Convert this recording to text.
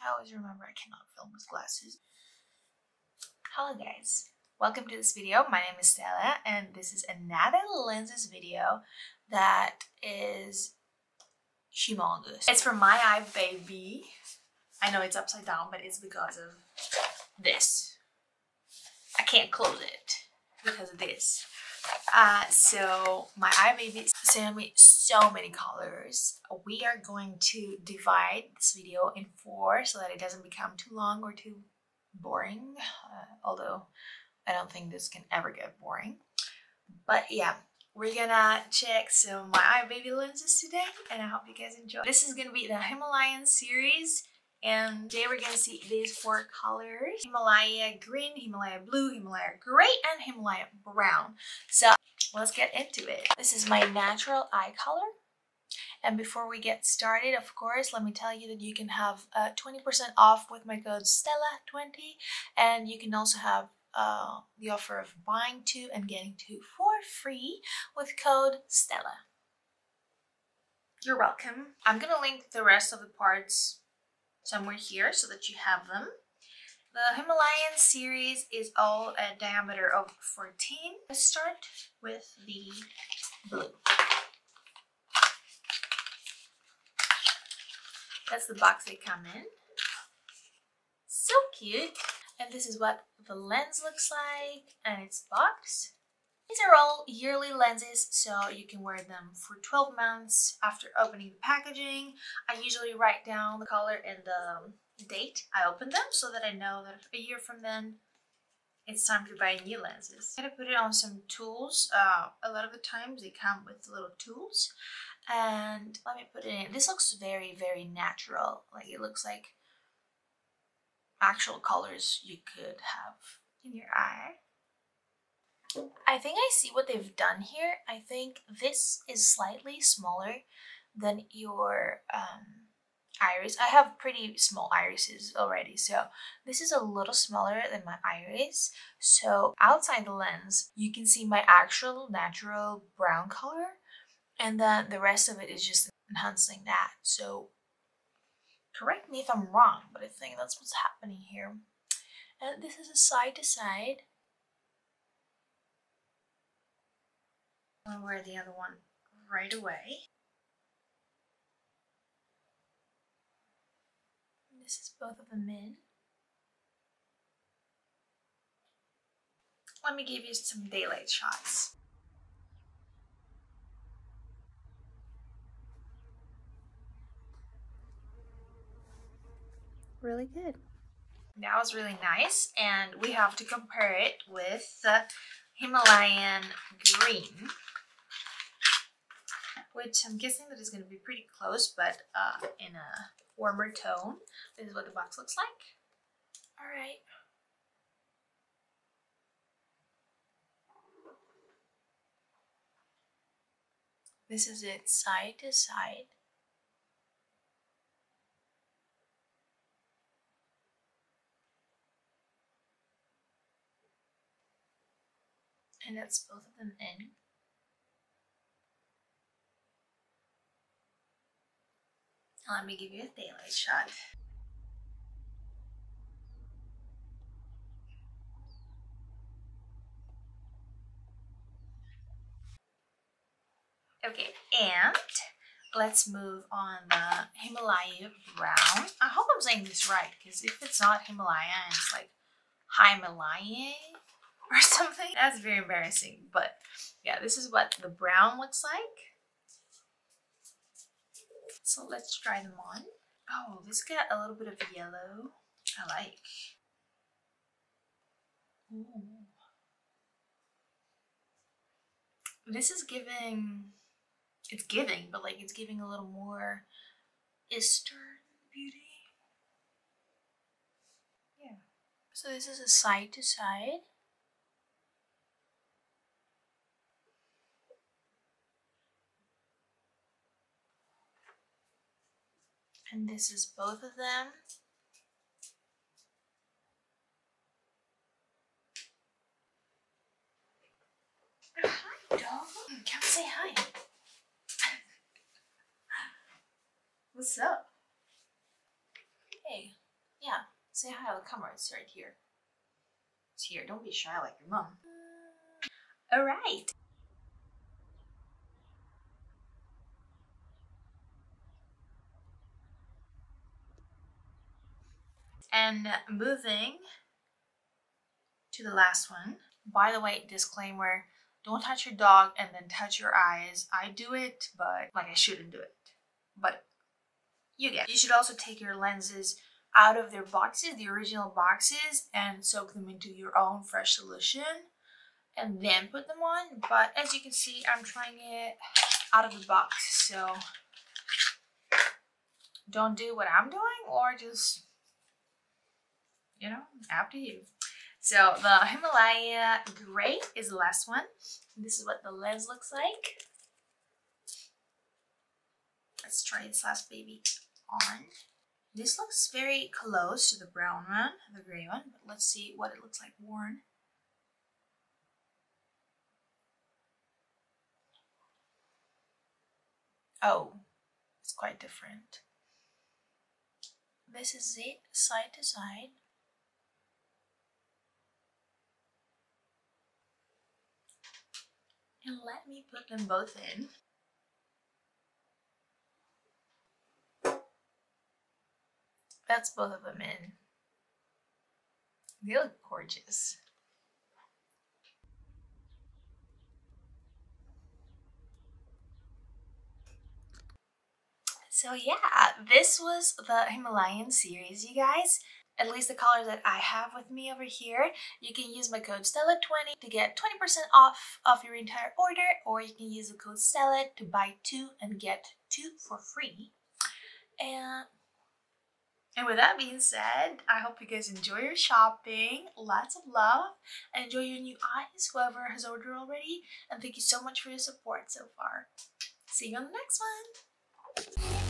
I always remember I cannot film with glasses. Hello guys, welcome to this video. My name is Stella and this is another lenses video that is humongous. It's from MYEYEBB. I know it's upside down, but it's because of this. I can't close it because of this. So MYEYEBB sent me so many colors. We are going to divide this video in 4 so that it doesn't become too long or too boring, although I don't think this can ever get boring. But yeah, we're gonna check some MYEYEBB lenses today and I hope you guys enjoy. This is gonna be the Himalayan series. And today we're gonna see these 4 colors: Himalaya Green, Himalaya Blue, Himalaya Grey, and Himalaya Brown. So let's get into it. This is my natural eye color. And before we get started, of course, let me tell you that you can have 20% off with my code Stella20, and you can also have the offer of buying 2 and getting 2 for free with code Stella. You're welcome. I'm gonna link the rest of the parts somewhere here so that you have them. The Himalayan series is all a diameter of 14. Let's start with the blue. That's the box they come in. So cute. And this is what the lens looks like and its box. These are all yearly lenses, so you can wear them for 12 months after opening the packaging. I usually write down the color and the date I opened them so that I know that a year from then it's time to buy new lenses. I'm gonna put it on some tools. A lot of the times they come with little tools. And let me put it in. This looks very, very natural. Like it looks like actual colors you could have in your eye. I think I see what they've done here. I think this is slightly smaller than your iris. I have pretty small irises already, so this is a little smaller than my iris. So outside the lens, you can see my actual natural brown color, and then the rest of it is just enhancing that. So correct me if I'm wrong, but I think that's what's happening here. And this is a side to side. I'll wear the other one right away. This is both of them in. Let me give you some daylight shots. Really good. That was really nice, and we have to compare it with the Himalayan Green, which I'm guessing that is going to be pretty close, but in a warmer tone. This is what the box looks like. All right. This is it side to side. And that's both of them in. Let me give you a daylight shot. Okay, and let's move on the Himalaya Brown. I hope I'm saying this right, because if it's not Himalaya, it's like Himalaya or something. That's very embarrassing, but yeah, this is what the brown looks like. So let's try them on. Oh, this got a little bit of yellow. I like. Ooh. This is giving, it's giving, but like it's giving a little more Eastern beauty. Yeah. So this is a side to side. And this is both of them. Hi, dog. Come say hi. What's up? Hey. Yeah, say hi to the camera. It's right here. It's here. Don't be shy like your mom. Alright. And moving to the last one. By the way, disclaimer, don't touch your dog and then touch your eyes. I do it, but like I shouldn't do it. But you get it. You should also take your lenses out of their boxes, the original boxes, and soak them into your own fresh solution and then put them on. But as you can see, I'm trying it out of the box, so don't do what I'm doing, or just, you know, up to you. So the Himalaya Grey is the last one. This is what the lens looks like. Let's try this last baby on. This looks very close to the brown one, the gray one, but let's see what it looks like worn. Oh, it's quite different. This is it, side to side. And let me put them both in. That's both of them in. They look gorgeous. So yeah, this was the Himalayan series, you guys. At least the colors that I have with me over here. You can use my code Stella20 to get 20% off of your entire order, or you can use the code Stella to buy 2 and get 2 for free. And with that being said, I hope you guys enjoy your shopping, lots of love, and enjoy your new eyes, whoever has ordered already. And thank you so much for your support so far. See you on the next one.